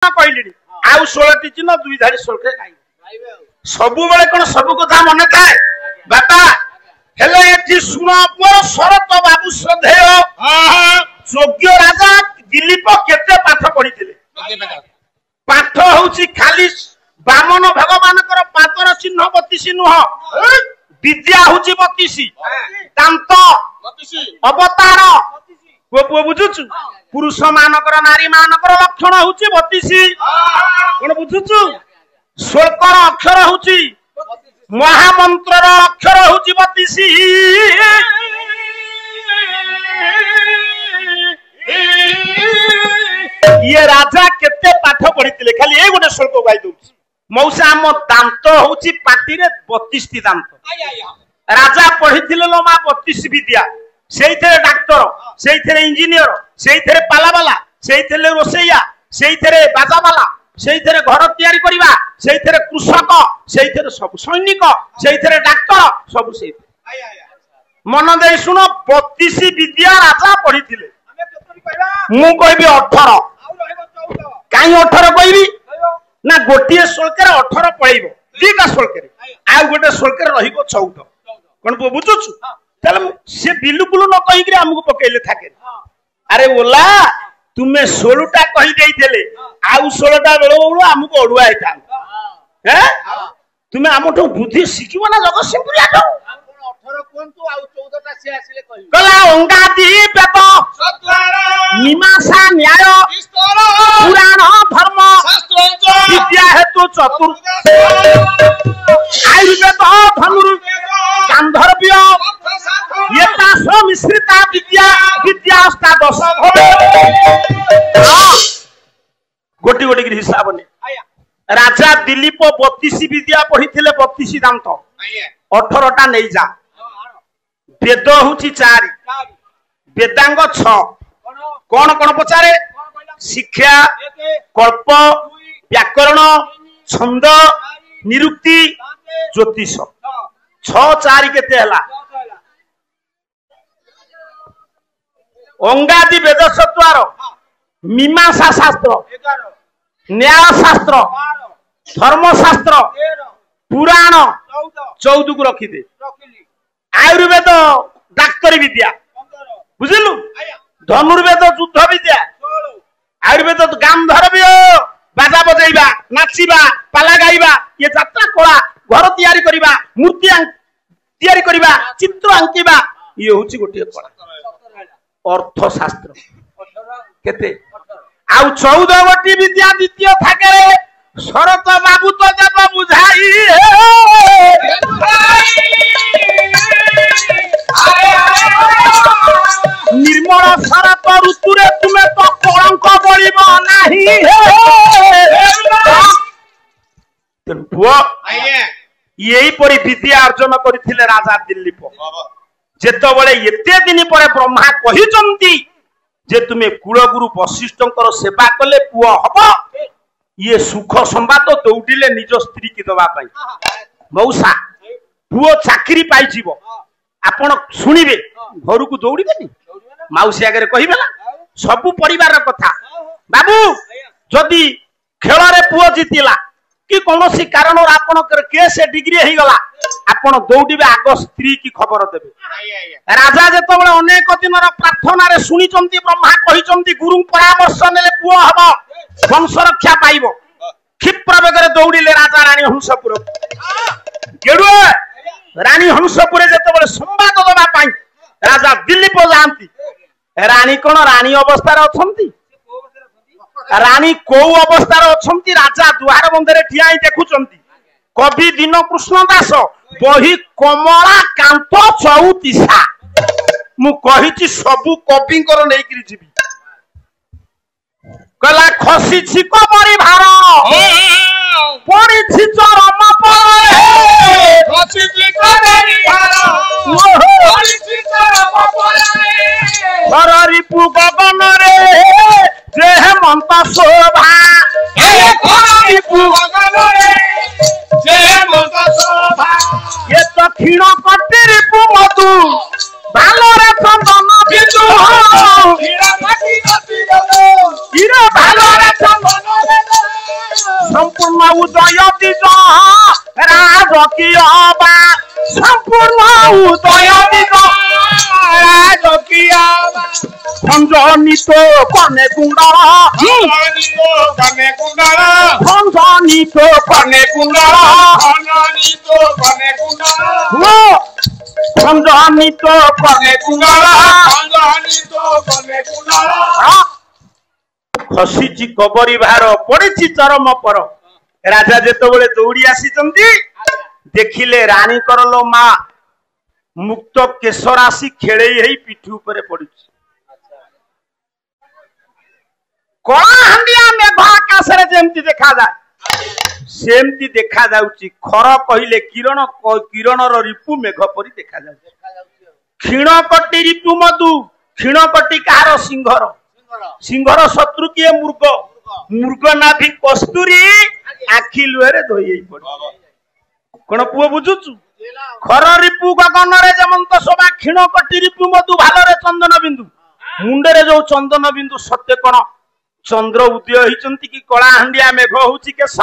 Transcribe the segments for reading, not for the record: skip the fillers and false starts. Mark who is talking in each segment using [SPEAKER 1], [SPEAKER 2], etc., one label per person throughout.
[SPEAKER 1] कहली आउ 16टी चिन्ह दुई धारी शोल्के सबु बेले कौन सब कथा मन थाए बापा हेले एठी सुन मोर शरत बाबू श्रद्धेय योग्य राजा दिलीप केते पाठ पढ़िथिले पाठ होउची खाली बामन भगवान पादर चिन्ह 32 नुह विद्या होउची 32 दांत अवतार बुझुचु पुरुष मानकर नारी मानकर लक्षण होउची 32 कोन बुझुचु श्लोकर अक्षर होउची महामंत्र अक्षर होउची 32 ये राजा केते पाठ पढ़िथिले खाली ए गोटे श्लोक गाई दउची मौसा हम दांत होउची पाटी रे 32 टी दांत राजा पढ़िथिले लो मा 32 विद्या सेइथरे डाक्टर सेइथरे इंजीनियर सेइथरे पालावाला सेइथरे रोसैया सेइथरे बाजावाला सेइथरे घर तयारी करिबा सेइथरे कृषक सेइथरे सब सैनिक सेइथरे डाक्टर सब सेइथरे मन दे सुनो 32 विद्या राजा पढ़िथिले मु कहबी 18 काई 18 कहबी ना गोटिए श्लोकरे 18 पढैबो दीटा श्लोकरे आ गोटे श्लोकरे रहिबो 14 कोन बुझुछु चल से बिल्कुल न कहि कि हमको पकेले थाके अरे ओला तुमे 16टा कहि देइथले आउ 16टा बेलो बेलो हमको ओडुआ हेता हैं तुमे हमठो बुद्धि सिखिबो ना जगतसिंहपुरिया तो
[SPEAKER 2] 18 कोनतु आउ 14टा से आसीले कहि
[SPEAKER 1] कला अंगादी वेद मीमांसा न्याय पुराण धर्म शास्त्र विद्या हेतु चतुर आयुर्वेद धनुर्वेद गांधर्व्य ये तासो मिश्रिता विद्या विद्यास्ता 10 गोटी गोटी के हिसाब ने राजा दिलीप 32 विद्या पढ़िथिले 32 दांत 18टा नै जा वेद होची 4 वेदांग 6 कोन कोन पचारे शिक्षा कल्प व्याकरण छंद निरुक्ति ज्योतिष 6 4 केते हला अंगादि वेद सत्वार मीमांसा शास्त्र न्याय शास्त्र धर्म शास्त्र पुराण 14 को रखी दे आयुर्वेद डाक्तरी विद्या बुझलु धनुर्वेद युद्ध विद्या आयुर्वेद गांधर्व्य बाजा बजाइबा नाचिबा पाला गाइबा ये यात्रा कला घर तयारी करिबा मूर्ति तयारी करिबा चित्र आंकिबा ये होची गोटे कला अर्थशास्त्र केते आउ 14 गोटी विद्या द्वितीय थाके शरत बाबू तो जब बुझाई निर्मल शरत ऋतु रे तुमे तो कलंक पड़िबो नाही पुआ यही परी विद्या अर्जन करथिले राजा दिलीप जेतो बळे एते दिन पर ब्रह्मा कहिचंती जे तुमे कुलगुरु वशिष्ठंकर सेवा कले पुआ हबो ये सुख संवाद दौड़िले निज स्त्री की दबा पाई मौसा पुओ चाकरी पाई जीवो आपण सुनिबे घर को दौड़िबेनी माउसी आगे कहिबे ना सब परिवार कथा बाबू जदि खेल रे पुओ जीतिला कि कोनोसी कारण आपण केस डिग्री हे गला आपण दौड़िबे आग स्त्री की खबर देबे राजा जेतो बळे अनेक दिनर प्रार्थना रे सुनिचंती ब्रह्मा कहिचंती गुरु परामर्श नेले पुओ हबो वंश रक्षा पाइबो क्षिप्र बेगरे दौड़िले राजा रानी हंसपुर गेडुए रानी हंसपुर जेतो बळे संवाद दबा पाई राजा दिलीप जानती रानी कोन रानी अवस्था रे अछंती रानी को अवस्था रे अछंती राजा दुआर बंधरे ठियाई देखुचंती कवि दिन कृष्ण दास बही कमला कांत चौतीसा मु कहिची सबु कवि कर नै करी जीवी कला खसी छिक बरी भार पड़ी छि चरम परे
[SPEAKER 2] खसी छिक बरी भार पड़ी छि चरम परे
[SPEAKER 1] हररिपु गगन रे जे हेमंत शोभा
[SPEAKER 2] ए हररिपु गगन रे जे हेमंत शोभा
[SPEAKER 1] ये दक्षिण कटी रिपु मधु भालरे चंदन बिंदु
[SPEAKER 2] हीरा माटी नदी गलो
[SPEAKER 1] हीरा भालरे
[SPEAKER 2] चंदन
[SPEAKER 1] সম্পূর্ণ উদয় দিজ রাজকীয় বা সম্পূর্ণ উদয় দিজ রাজকীয় খঞ্জনিত কনে কুণ্ডল খঞ্জনিত কনে কুণ্ডল খঞ্জনিত কনে কুণ্ডল ଖସିଛି କବରୀ ଭାର ପଡିଛି ଚରମ ପର। ରାଜା ଯେତେବେଳେ ଦୌଡ଼ି ଆସିଛନ୍ତି ଦେଖିଲେ ରାଣୀଙ୍କର ଲୋ ମା ମୁକ୍ତ କେଶ ରାଶି ଖେଳେଇ ହେଇ ପିଠି ଉପରେ ପଡିଛି। କଳାହାଣ୍ଡିଆ ମେଘ ଆକାଶରେ ଯେମିତି ଦେଖାଯାଏ ସେମିତି ଦେଖାଯାଉଛି। ଖର କହିଲେ କିରଣ, କିରଣର ରିପୁ ମେଘ ପରି ଦେଖାଯାଉଛି। କ୍ଷୀଣକଟି ରିପୁ ମଧୁ, କ୍ଷୀଣକଟି କାହାର ସିଂହର, ସିଂହର ଶତ୍ରୁ କିଏ ମୃଗ, ମୃଗ ନାଭି କସ୍ତୁରୀ ଆଖି ଲୁହେରେ ଧୋଇ ହେଇ ପଡେ। କଣ ପୁଅ ବୁଝୁଛୁ? ଖର ରିପୁ ଗଗନରେ ଯେମନ୍ତ ଶୋଭା, କ୍ଷୀଣକଟି ରିପୁ ମଧୁ ଭାଲରେ ଚନ୍ଦନ ବିନ୍ଦୁ। ମୁଣ୍ଡରେ ଯୋଉ ଚନ୍ଦନ ବିନ୍ଦୁ ସତ୍ୟ କଣ ଚନ୍ଦ୍ର ଉଦୟ ହେଇଛନ୍ତି କି କଳାହାଣ୍ଡିଆ ମେଘ ହଉଛି କେଶ।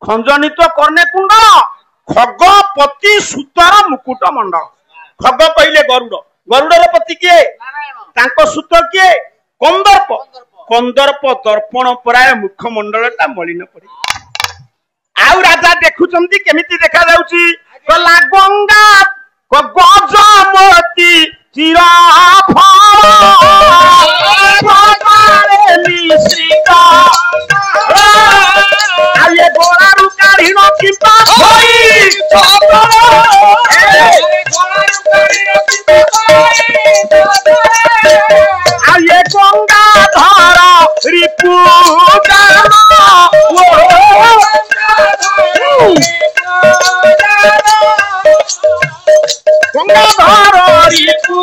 [SPEAKER 1] ଖଞ୍ଜନିତ କର୍ଣ୍ଣେ କୁଣ୍ଡଳ, ଖଗପତି ସୁତର ମୁକୁଟ ମଣ୍ଡଳ। ଖଗ କହିଲେ ଗରୁଡ, ଗରୁଡର ପତି କିଏ? ତାଙ୍କ ସୁତ କିଏ? କନ୍ଦର୍ପ, କନ୍ଦର୍ପ ଦର୍ପଣ ପରାୟ ମୁଖମଣ୍ଡଳଟା ମଳିନ ପଡେ। ଆଉ ରାଜା ଦେଖୁଛନ୍ତି କେମିତି ଦେଖାଯାଉଛି? କହିଲା ଗଙ୍ଗା ଗଜମତି ଚିର ମିଶ୍ରିତ ଆଏ ଗୋଳାରୁ କାଢିଣ କିମ୍ବା ଆଏ ଗଙ୍ଗାଧର ରିପୁ গঙ্গাধর রিপু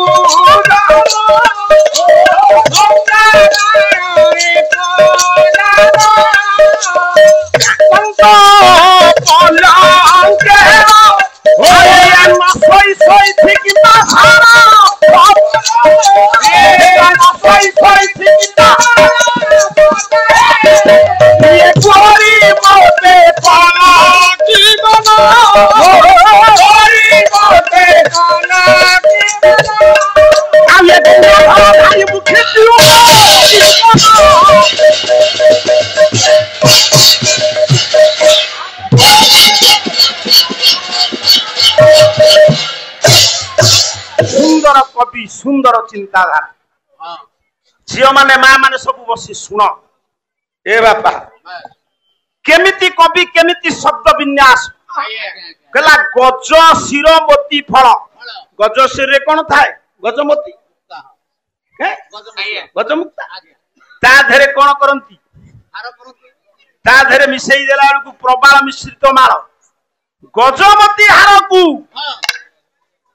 [SPEAKER 1] सुंदर कवि, सुंदर चिंताधारा। झील माने माँ माने सब बसी शुण। ए बापा केमिति कवि केमिति शब्द विन्यास कहला गज शिरोमती फल। गज शिर कौन थाए? गजमती, गजमुक्ता। ता धेरे कौन करंती? ता धेरे मिसेई देला बेलकु प्रबाल मिश्रित माल। गजमती हार को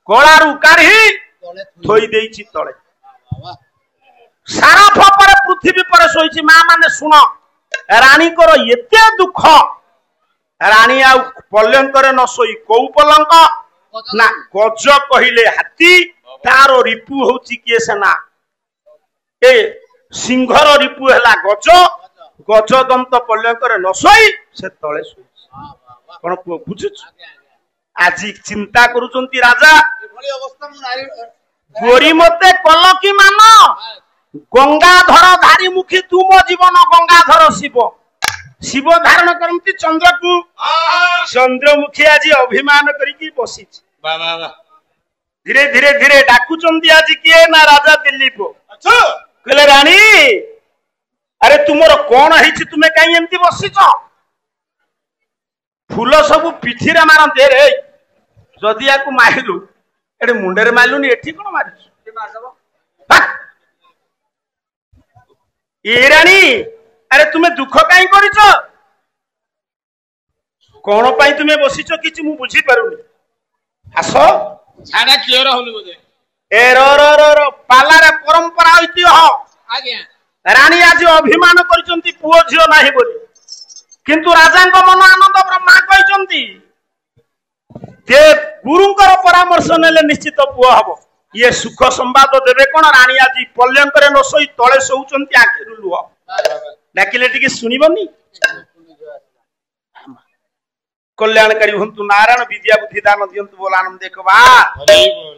[SPEAKER 1] गलारू काढ़ी थोई देइछि तळे। सारा फपर पृथ्वी पर सोइछि। माँ माने शुण, रानी कर एते दुख, रानी आ पल्यंकर न सोई कोउ पलंक ना। गज कहिले हाथी, तार रिपु होछि किए सेना। ए सिंहर रिपु हैला गज, गज दंत पल्यंकर न सोई से तळे सोइछि। कोन बुझुछ? आज चिंता करूचंती राजा गोरी मते कल की मान। गंगाधर धारी मुखी तुम जीवन गंगाधर शिव। शिव धारण करती चंद्र को, चंद्रमुखी आज अभिमान करिकी बसी। धीरे धीरे धीरे डाकुचंती आज किए ना राजा दिलीप। कहले रानी अरे तुमर कौन है? तुम्हें कहीं एमती बसीच? फूल सब पिठी रे मारते रे। जदि या मारिलु एटे मुंडे मारिलुनि, एठी कौन मारिस? ए रानी अरे तुम्हें दुख कहीं करिच? कौन पाई तुम्हें बसीच किछि मु बुझी पारुनी। आस
[SPEAKER 2] साडा क्लियर होनी बोले।
[SPEAKER 1] ए रो रो रो रो पाला रे परंपरा होइति हो।
[SPEAKER 2] आज्ञा
[SPEAKER 1] रानी आज अभिमान करिसंती पुओ झियो नाही बोली, किंतु राजांक मन आनंद ब्रह्मा कहिसंती जे गुरुंकर परामर्श नेले निश्चित पुओ हबो। ये सुख संवाद देवे कौन? रानी आज पल्यंकर न सोई तले शोचंती आखिरु लुह। डाकिले टिके सुनिबनी? कल्याणकारी हूँ नारायण विद्या बुद्धि दान दियंतु बोल आनंद देखवा
[SPEAKER 2] हरि बोल